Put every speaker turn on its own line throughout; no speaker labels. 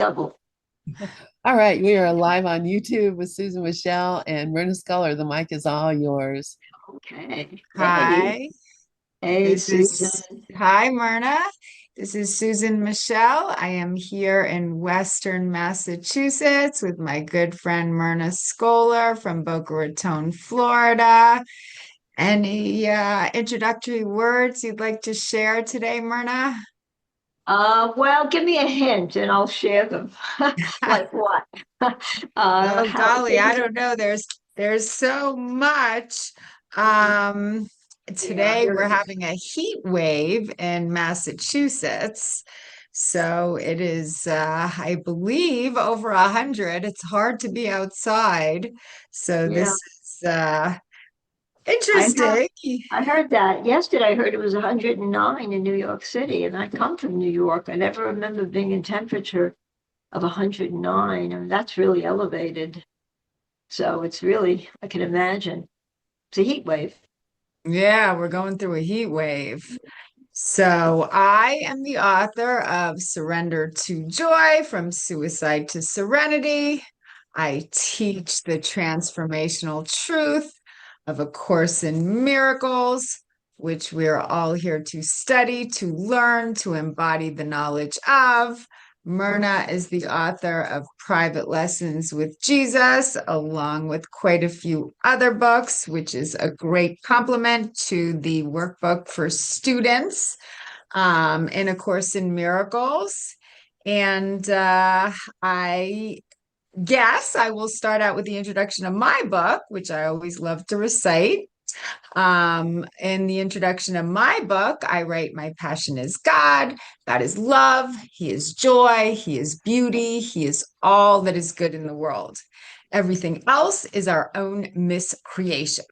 Double.
All right, we are live on YouTube with Susan Michelle and Myrna Skoller. The mic is all yours.
Okay. Hey,
Hi,
hey,
this
Susan.
is hi Myrna. This is Susan Michelle. I am here in Western Massachusetts with my good friend Myrna Skoller from Boca Raton, Florida. Any introductory words you'd like to share today, Myrna?
Well, give me a hint and I'll share them. Like what?
Oh
How
golly, I
things,
don't know. There's so much. Um,
yeah,
Today
there
we're
is.
having a heat wave in Massachusetts. So it is I believe over 100. It's hard to be outside. So
Yeah,
this is
I heard,
interesting.
I heard that. Yesterday I heard it was 109 in New York City, and I come from New York. I never remember being in temperature of 109, and that's really elevated. So it's really, I can imagine. It's a heat wave.
Yeah, we're going through a heat wave. So, I am the author of Surrender to Joy From Suicide to Serenity. I teach the transformational truth of A Course in Miracles, which we are all here to study, to learn, to embody the knowledge of. Myrna is the author of Private Lessons with Jesus, along with quite a few other books, which is a great complement to the workbook for students in A Course in Miracles. And I guess I will start out with the introduction of my book, which I always love to recite. In the introduction of my book, I write, my passion is God. God is love. He is joy. He is beauty. He is all that is good in the world. Everything else is our own miscreation.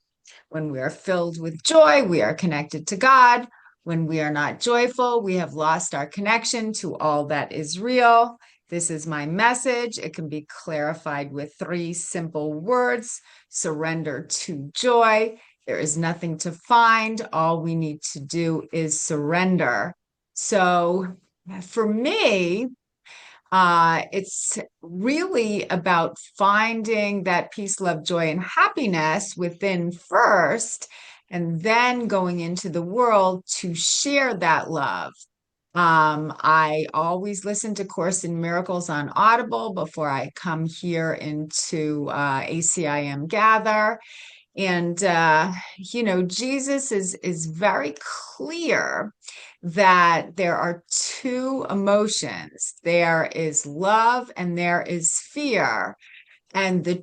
When we are filled with joy, we are connected to God. When we are not joyful, we have lost our connection to all that is real. This is my message. It can be clarified with three simple words: surrender to joy. There is nothing to find. All we need to do is surrender. So for me, it's really about finding that peace, love, joy, and happiness within first, and then going into the world to share that love. I always listen to Course in Miracles on Audible before I come here into ACIM Gather. And Jesus is very clear that there are two emotions. There is love and there is fear. And the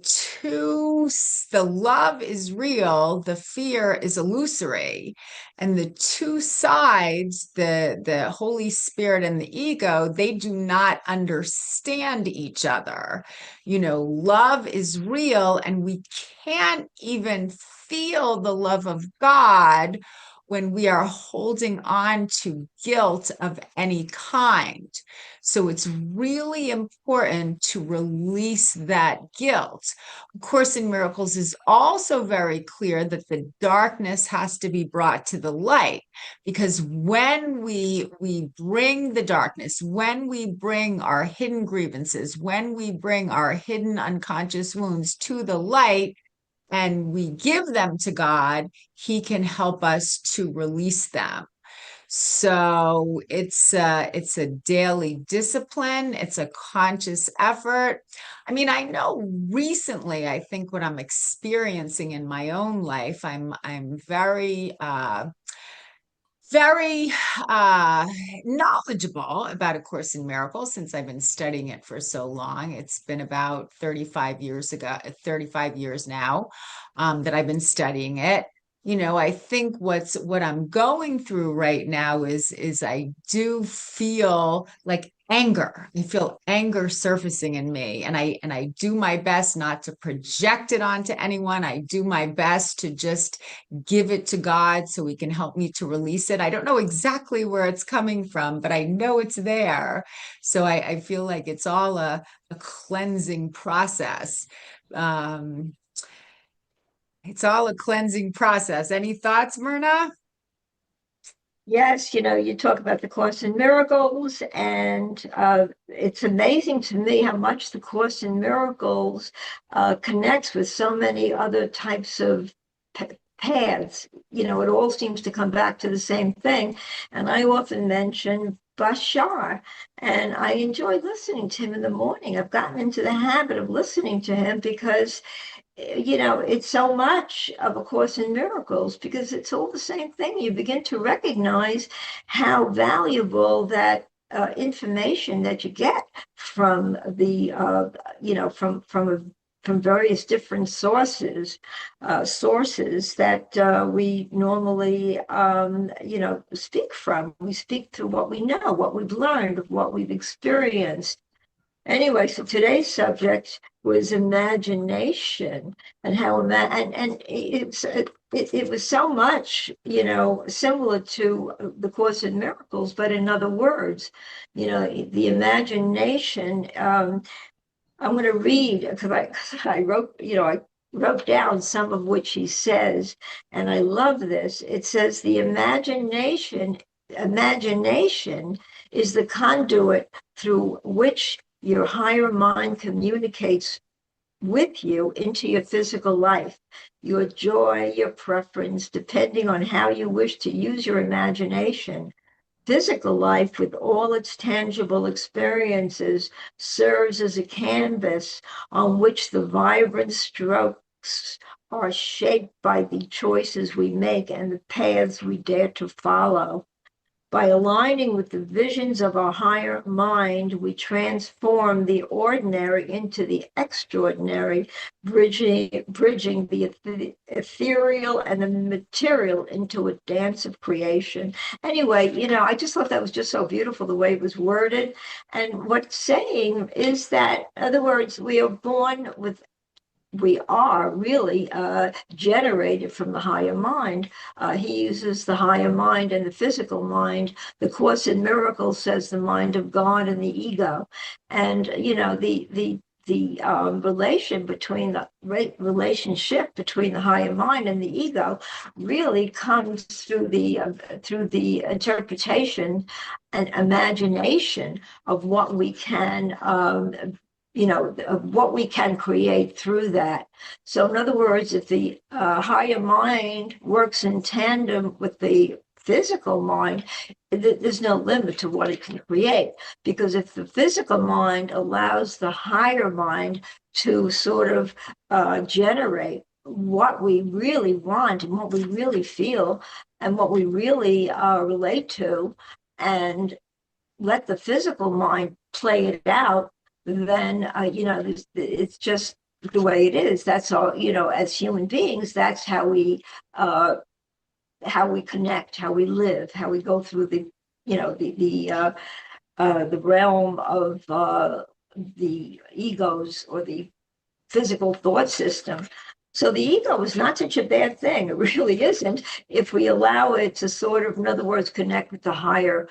love is real, the fear is illusory. And the two sides, the Holy Spirit and the ego, they do not understand each other. Love is real, and we can't even feel the love of God when we are holding on to guilt of any kind. So it's really important to release that guilt. Course in Miracles is also very clear that the darkness has to be brought to the light, because when we bring the darkness, when we bring our hidden grievances, when we bring our hidden unconscious wounds to the light, and we give them to God, He can help us to release them. So it's a daily discipline. It's a conscious effort. I mean, I know recently, I think what I'm experiencing in my own life, I'm very knowledgeable about A Course in Miracles since I've been studying it for so long. It's been about 35 years now that I've been studying it. I think what I'm going through right now is I do feel like anger. I feel anger surfacing in me, and I do my best not to project it onto anyone. I do my best to just give it to God so He can help me to release it. I don't know exactly where it's coming from, but I know it's there. So I feel like it's all a cleansing process. Um, it's all a cleansing process. Any thoughts, Myrna?
Yes, you talk about the Course in Miracles, and it's amazing to me how much the Course in Miracles connects with so many other types of paths. It all seems to come back to the same thing. And I often mention Bashar, and I enjoy listening to him in the morning. I've gotten into the habit of listening to him because it's so much of A Course in Miracles because it's all the same thing. You begin to recognize how valuable that information that you get from from various different sources that we normally, speak from. We speak through what we know, what we've learned, what we've experienced. Anyway, so today's subject was imagination and how and it was so much, similar to the Course in Miracles, but in other words, the imagination. I'm going to read because I wrote, I wrote down some of which he says, and I love this. It says the imagination is the conduit through which your higher mind communicates with you into your physical life, your joy, your preference, depending on how you wish to use your imagination. Physical life, with all its tangible experiences, serves as a canvas on which the vibrant strokes are shaped by the choices we make and the paths we dare to follow. By aligning with the visions of our higher mind, we transform the ordinary into the extraordinary, bridging the ethereal and the material into a dance of creation. Anyway, I just thought that was just so beautiful the way it was worded. And what's saying is that, in other words, we are really generated from the higher mind. He uses the higher mind and the physical mind. The Course in Miracles says the mind of God and the ego, and the relationship between the higher mind and the ego really comes through the interpretation and imagination of what we can of what we can create through that. So, in other words, if the higher mind works in tandem with the physical mind, there's no limit to what it can create. Because if the physical mind allows the higher mind to sort of generate what we really want and what we really feel and what we really relate to, and let the physical mind play it out, then it's just the way it is. That's all. As human beings, that's how we connect, how we live, how we go through the realm of the egos or the physical thought system. So the ego is not such a bad thing. It really isn't, if we allow it to sort of, in other words, connect with the higher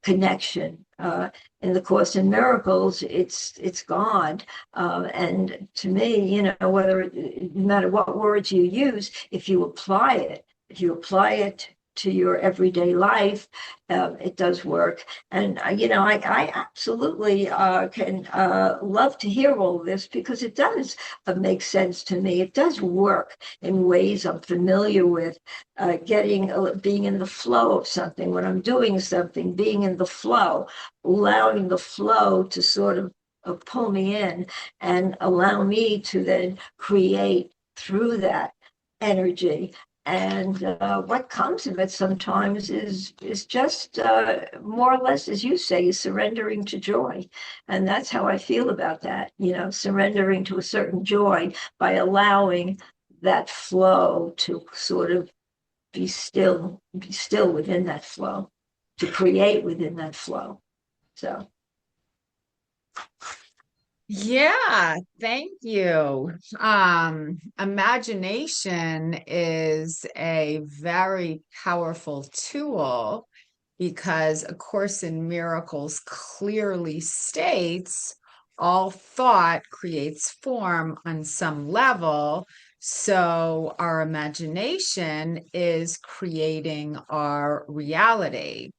connection. In the Course in Miracles, it's God, and to me, no matter what words you use, if you apply it to your everyday life, it does work. And I absolutely can love to hear all this because it does make sense to me. It does work in ways I'm familiar with. Being in the flow of something when I'm doing something, being in the flow, allowing the flow to sort of pull me in and allow me to then create through that energy. And what comes of it sometimes is just more or less, as you say, is surrendering to joy. And that's how I feel about that, surrendering to a certain joy by allowing that flow to sort of be still within that flow, to create within that flow. So
Yeah, thank you. Imagination is a very powerful tool because A Course in Miracles clearly states all thought creates form on some level. So our imagination is creating our reality.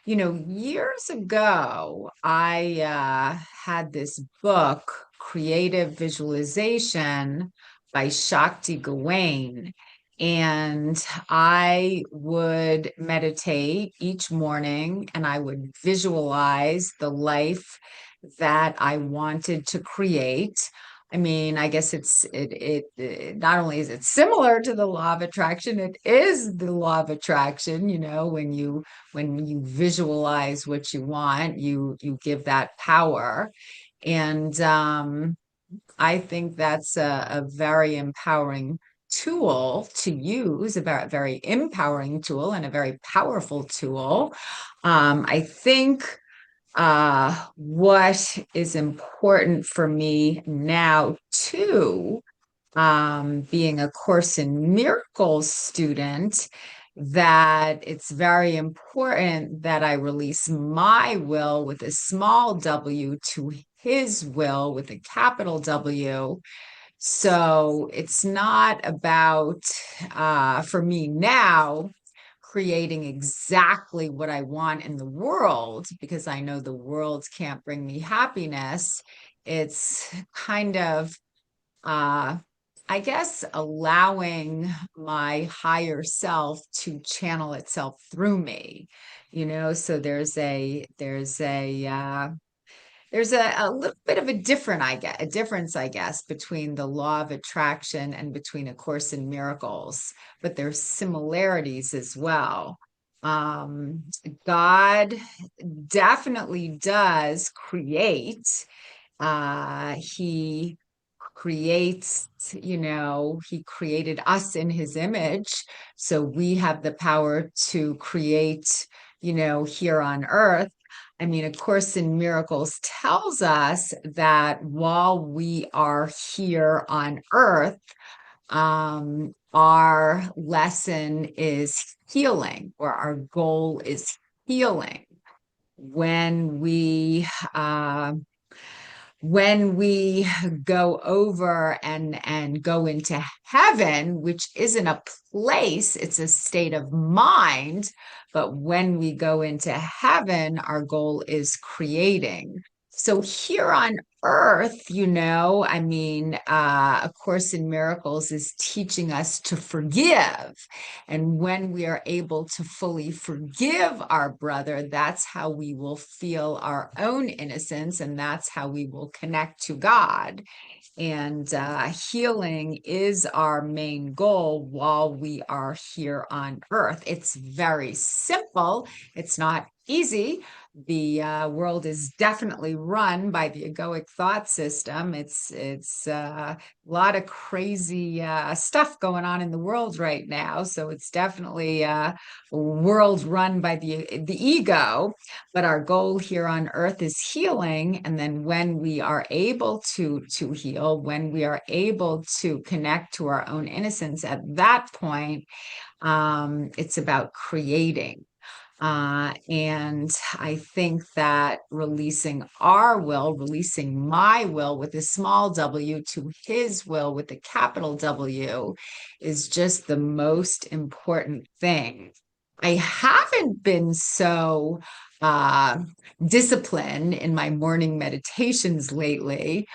Years ago, I had this book, Creative Visualization by Shakti Gawain. And I would meditate each morning and I would visualize the life that I wanted to create. I mean, I guess it not only is it similar to the law of attraction, it is the law of attraction, when you visualize what you want, you give that power. And I think that's a very empowering tool to use, a very empowering tool and a very powerful tool. I think what is important for me now too, being a Course in Miracles student, that it's very important that I release my will with a small w to his will with a capital W. So it's not about, for me now, creating exactly what I want in the world, because I know the world can't bring me happiness. It's kind of, I guess, allowing my higher self to channel itself through me, so there's a little bit of a difference, I guess, between the law of attraction and between A Course in Miracles, but there's similarities as well. God definitely does create. He creates, he created us in his image. So we have the power to create, here on earth. I mean, A Course in Miracles tells us that while we are here on earth, our lesson is healing, or our goal is healing. When we go over and go into heaven, which isn't a place, it's a state of mind. But when we go into heaven, our goal is creating. So here on earth, I mean, A Course in Miracles is teaching us to forgive. And when we are able to fully forgive our brother, that's how we will feel our own innocence, and that's how we will connect to God. And healing is our main goal while we are here on earth. It's very simple. It's not easy. The world is definitely run by the egoic thought system. It's a lot of crazy stuff going on in the world right now. So it's definitely a world run by the ego. But our goal here on earth is healing. And then when we are able to heal, when we are able to connect to our own innocence, at that point, it's about creating. And I think that releasing my will with a small w to his will with a capital W is just the most important thing. I haven't been so disciplined in my morning meditations lately,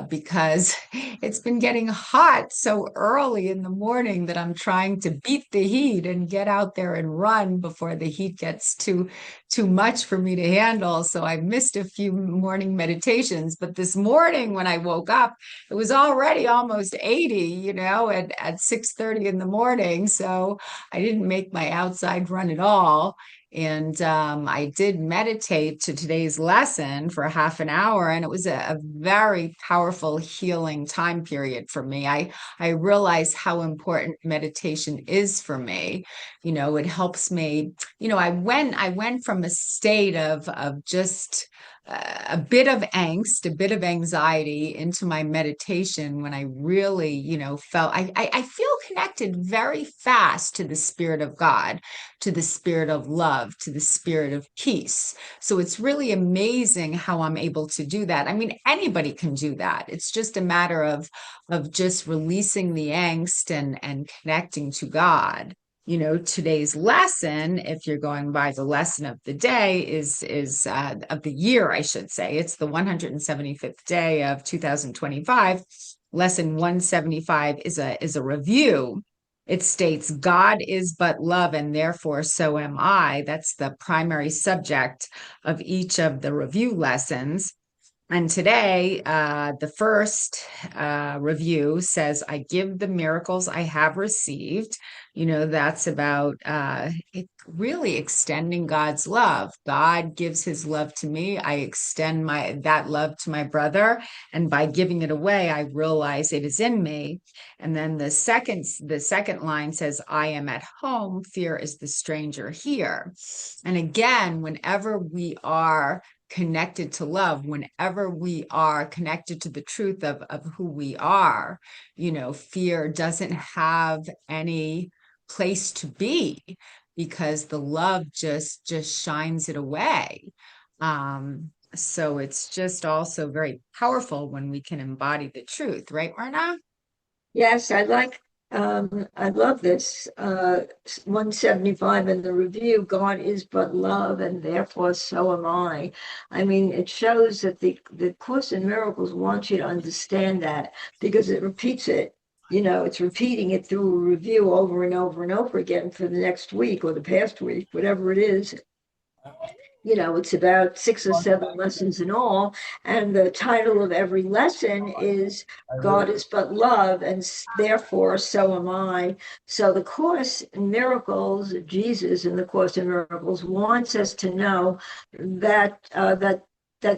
because it's been getting hot so early in the morning that I'm trying to beat the heat and get out there and run before the heat gets too much for me to handle. So I missed a few morning meditations, but this morning when I woke up, it was already almost 80, at 6:30 in the morning. So I didn't make my outside run at all. And I did meditate to today's lesson for half an hour, and it was a very powerful healing time period for me. I realized how important meditation is for me. It helps me. I went from a state of just a bit of angst, a bit of anxiety into my meditation when I really, felt I feel connected very fast to the Spirit of God, to the Spirit of love, to the Spirit of peace. So it's really amazing how I'm able to do that. I mean, anybody can do that. It's just a matter of just releasing the angst and connecting to God. Today's lesson, if you're going by the lesson of the day, is of the year, I should say. It's the 175th day of 2025. Lesson 175 is a review. It states, God is but love, and therefore so am I. That's the primary subject of each of the review lessons. And today, the first review says, I give the miracles I have received. That's about really extending God's love. God gives his love to me. I extend that love to my brother. And by giving it away, I realize it is in me. And then the second line says, I am at home. Fear is the stranger here. And again, whenever we are connected to love, whenever we are connected to the truth of who we are, fear doesn't have any place to be, because the love just shines it away. So it's just also very powerful when we can embody the truth, right, Myrna?
Yes, I love this. 175 in the review, God is but love, and therefore so am I. I mean, it shows that the Course in Miracles wants you to understand that, because it repeats it. It's repeating it through a review over and over and over again for the next week or the past week, whatever it is. It's about 6 or 7 lessons in all. And the title of every lesson is God is but love, and therefore so am I. So the Course in Miracles, Jesus in the Course in Miracles wants us to know that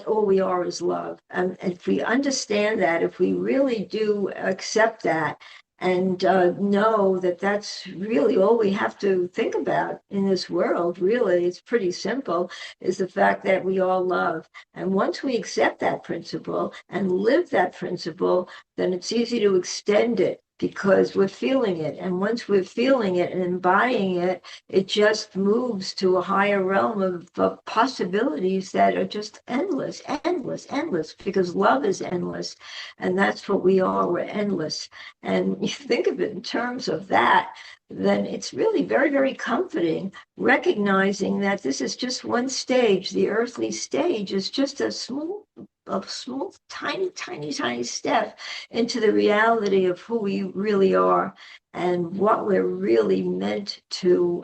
all we are is love. And if we understand that, if we really do accept that, and know that that's really all we have to think about in this world, really, it's pretty simple, is the fact that we all love. And once we accept that principle and live that principle, then it's easy to extend it, because we're feeling it. And once we're feeling it and embodying it, it just moves to a higher realm of possibilities that are just endless, endless, endless, because love is endless. And that's what we are. We're endless. And you think of it in terms of that, then it's really very, very comforting, recognizing that this is just one stage. The earthly stage is just a small, tiny, tiny, tiny step into the reality of who we really are and what we're really meant to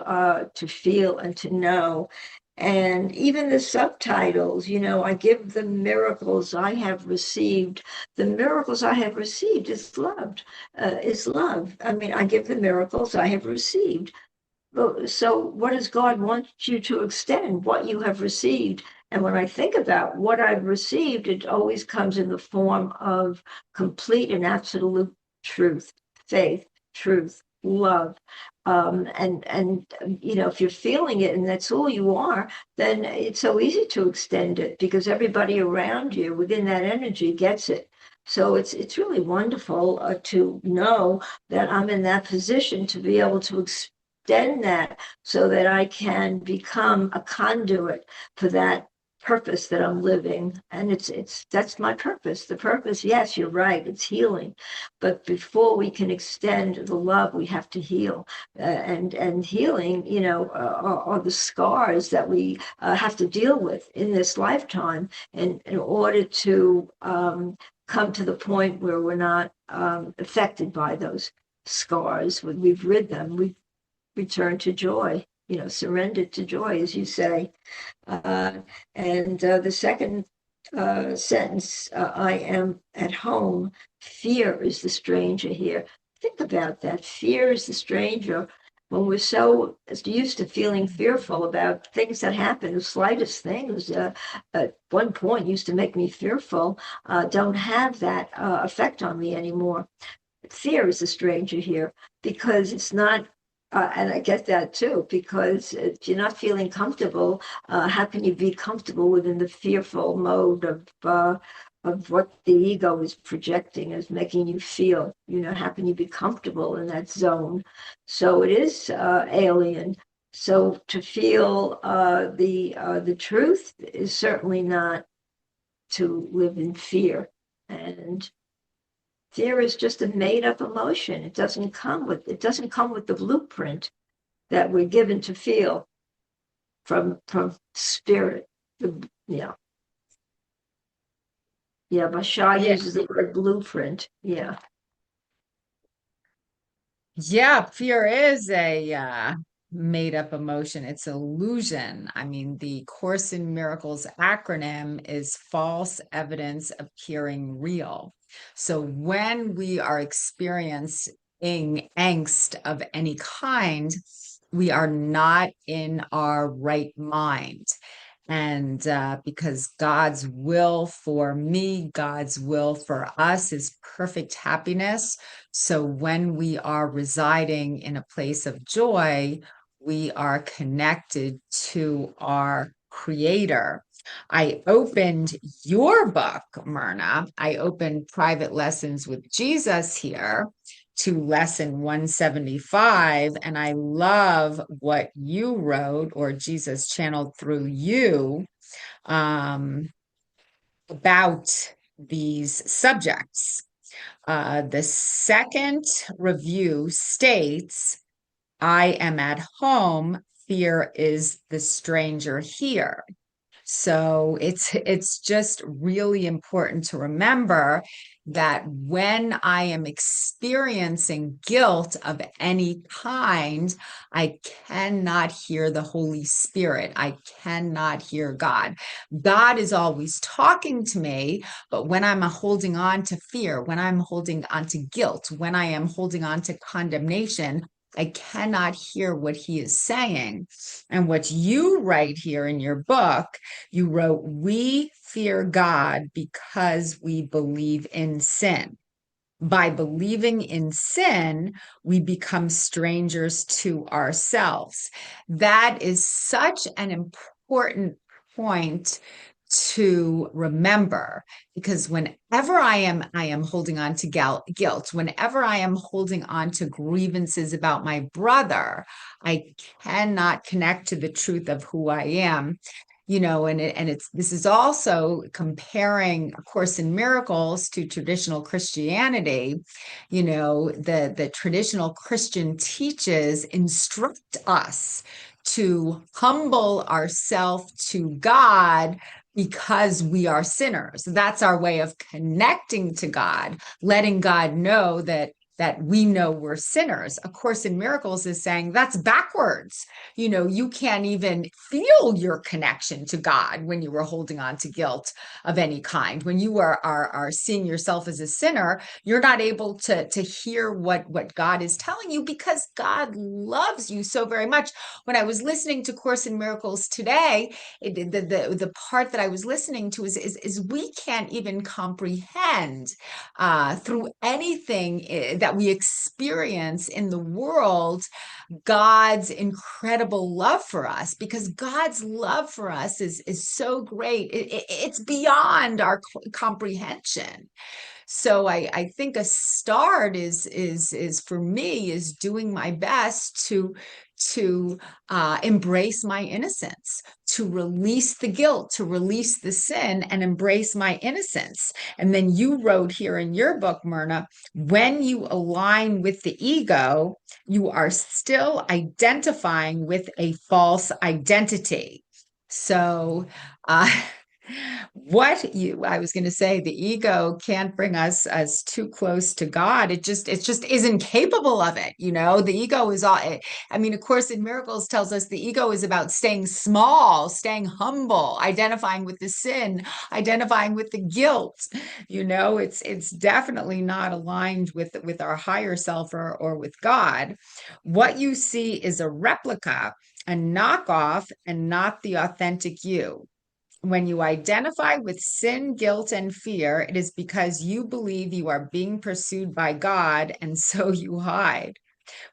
feel and to know. And even the subtitles, I give the miracles I have received. The miracles I have received is loved, is love. I mean, I give the miracles I have received. So what does God want you to extend? What you have received. And when I think about what I've received, it always comes in the form of complete and absolute truth, faith, truth, love. If you're feeling it and that's all you are, then it's so easy to extend it, because everybody around you within that energy gets it. So it's really wonderful to know that I'm in that position to be able to extend that, so that I can become a conduit for that purpose that I'm living. And that's my purpose. The purpose, yes, you're right, it's healing. But before we can extend the love, we have to heal. And healing, are the scars that we have to deal with in this lifetime, in order to come to the point where we're not affected by those scars. When we've rid them, we've returned to joy, surrendered to joy, as you say. Uh, and the second sentence, I am at home. Fear is the stranger here. Think about that. Fear is the stranger. When we're so used to feeling fearful about things that happen, the slightest things, at one point used to make me fearful, don't have that effect on me anymore. Fear is the stranger here, because it's not And I get that too, because if you're not feeling comfortable, how can you be comfortable within the fearful mode of what the ego is projecting as making you feel? You know, how can you be comfortable in that zone? So it is alien. So to feel the truth is certainly not to live in fear. And fear is just a made up emotion. It doesn't come with the blueprint that we're given to feel from spirit. Yeah. Yeah, Bashar
Yeah.
uses the word blueprint. Yeah.
Yeah, fear is a made up emotion. It's illusion. I mean, the Course in Miracles acronym is false evidence appearing real. So when we are experiencing angst of any kind, we are not in our right mind. And because God's will for me, God's will for us is perfect happiness. So when we are residing in a place of joy, we are connected to our Creator. I opened your book, Myrna. I opened Private Lessons with Jesus here to lesson 175. And I love what you wrote, or Jesus channeled through you, um, about these subjects. The second review states, I am at home, fear is the stranger here. So it's just really important to remember that when I am experiencing guilt of any kind, I cannot hear the Holy Spirit. I cannot hear God. God is always talking to me, but when I'm holding on to fear, when I'm holding on to guilt, when I am holding on to condemnation, I cannot hear what he is saying. And what you write here in your book, you wrote, we fear God because we believe in sin. By believing in sin, we become strangers to ourselves. That is such an important point to remember, because whenever I am holding on to guilt, whenever I am holding on to grievances about my brother, I cannot connect to the truth of who I am. This is also comparing A Course in Miracles to traditional Christianity. The traditional Christian teaches, instruct us to humble ourselves to God because we are sinners. That's our way of connecting to God, letting God know that we know we're sinners. A Course in Miracles is saying that's backwards. You can't even feel your connection to God when you were holding on to guilt of any kind. When you are seeing yourself as a sinner, you're not able to hear what God is telling you, because God loves you so very much. When I was listening to Course in Miracles today, the part that I was listening to is we can't even comprehend through anything that we experience in the world, God's incredible love for us, because God's love for us is so great. It's beyond our comprehension. So I think a start is for me is doing my best to embrace my innocence, to release the guilt, to release the sin, and embrace my innocence. And then you wrote here in your book, Myrna, when you align with the ego, you are still identifying with a false identity. So, I was going to say, the ego can't bring us as too close to God. It just isn't capable of it. The ego is all, I mean, A Course in Miracles tells us the ego is about staying small, staying humble, identifying with the sin, identifying with the guilt. It's definitely not aligned with our higher self or with God. What you see is a replica, a knockoff, and not the authentic you. When you identify with sin, guilt, and fear, it is because you believe you are being pursued by God, and so you hide.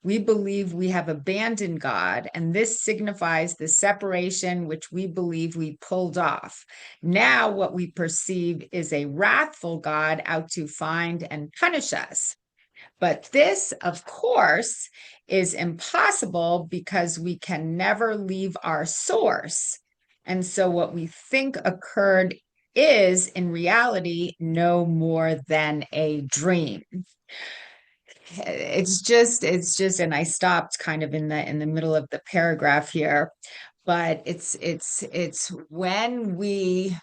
We believe we have abandoned God, and this signifies the separation which we believe we pulled off. Now, what we perceive is a wrathful God out to find and punish us. But this, of course, is impossible because we can never leave our source. And so, what we think occurred is in reality no more than a dream. And I stopped kind of in the middle of the paragraph here, but it's when we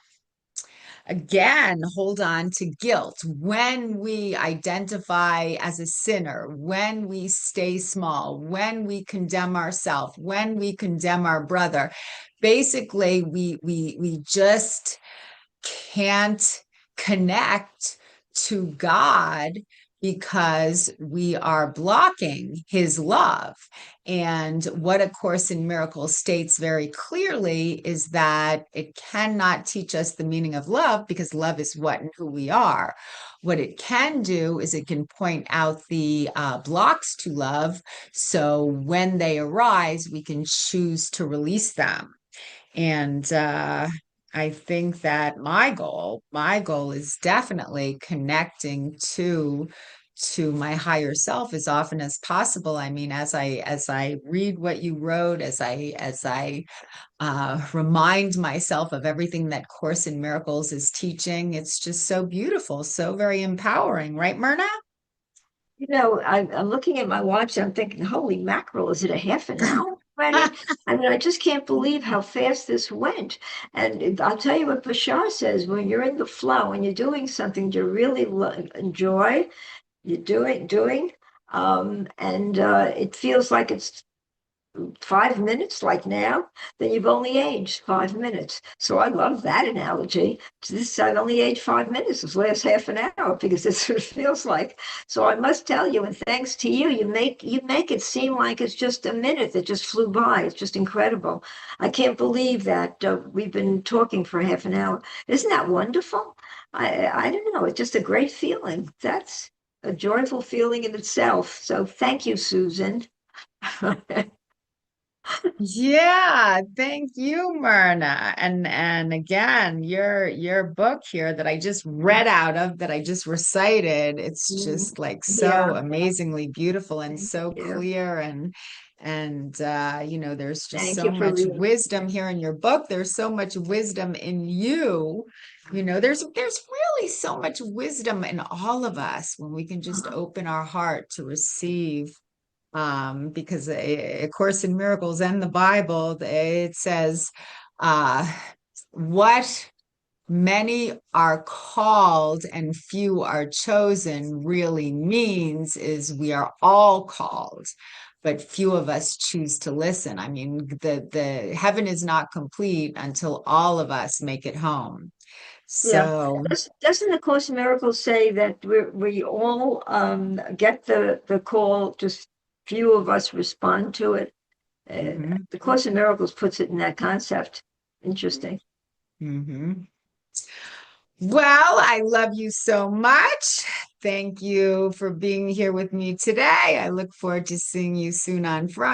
again hold on to guilt, when we identify as a sinner, when we stay small, when we condemn ourselves, when we condemn our brother. Basically, we just can't connect to God because we are blocking his love. And what A Course in Miracles states very clearly is that it cannot teach us the meaning of love because love is what and who we are. What it can do is it can point out the blocks to love. So when they arise, we can choose to release them. And I think that my goal is definitely connecting to my higher self as often as possible. I mean, as I read what you wrote, as I remind myself of everything that Course in Miracles is teaching, it's just so beautiful, so very empowering, right, Myrna?
You know, I'm looking at my watch. I'm thinking, holy mackerel, is it a half an hour already? I mean, I just can't believe how fast this went. And I'll tell you what Bashar says, when you're in the flow and you're doing something you really enjoy, you're doing, and it feels like it's 5 minutes like now, then you've only aged 5 minutes. So I love that analogy. This I've only aged 5 minutes, this last half an hour, because that's what it feels like. So I must tell you, and thanks to you, you make it seem like it's just a minute that just flew by. It's just incredible. I can't believe that we've been talking for half an hour. Isn't that wonderful? I don't know. It's just a great feeling. That's a joyful feeling in itself. So thank you, Susan.
Yeah, thank you, Myrna. And again, your book here that I just read out of, that I just recited, it's just like so
Yeah,
amazingly beautiful and
thank
so
you.
clear, and you know, there's just
Thank
so
you for
much
reading.
wisdom here in your book. There's so much wisdom in you. You know, there's really so much wisdom in all of us when we can just open our heart to receive, because A Course in Miracles and the Bible, it says, what many are called and few are chosen really means is we are all called, but few of us choose to listen. I mean, the heaven is not complete until all of us make it home.
Yeah.
So,
Doesn't the Course in Miracles say that we all get the call, just few of us respond to it?
mhm,
The Course in Miracles puts it in that concept. Interesting.
mhm. Well, I love you so much. Thank you for being here with me today. I look forward to seeing you soon on Friday.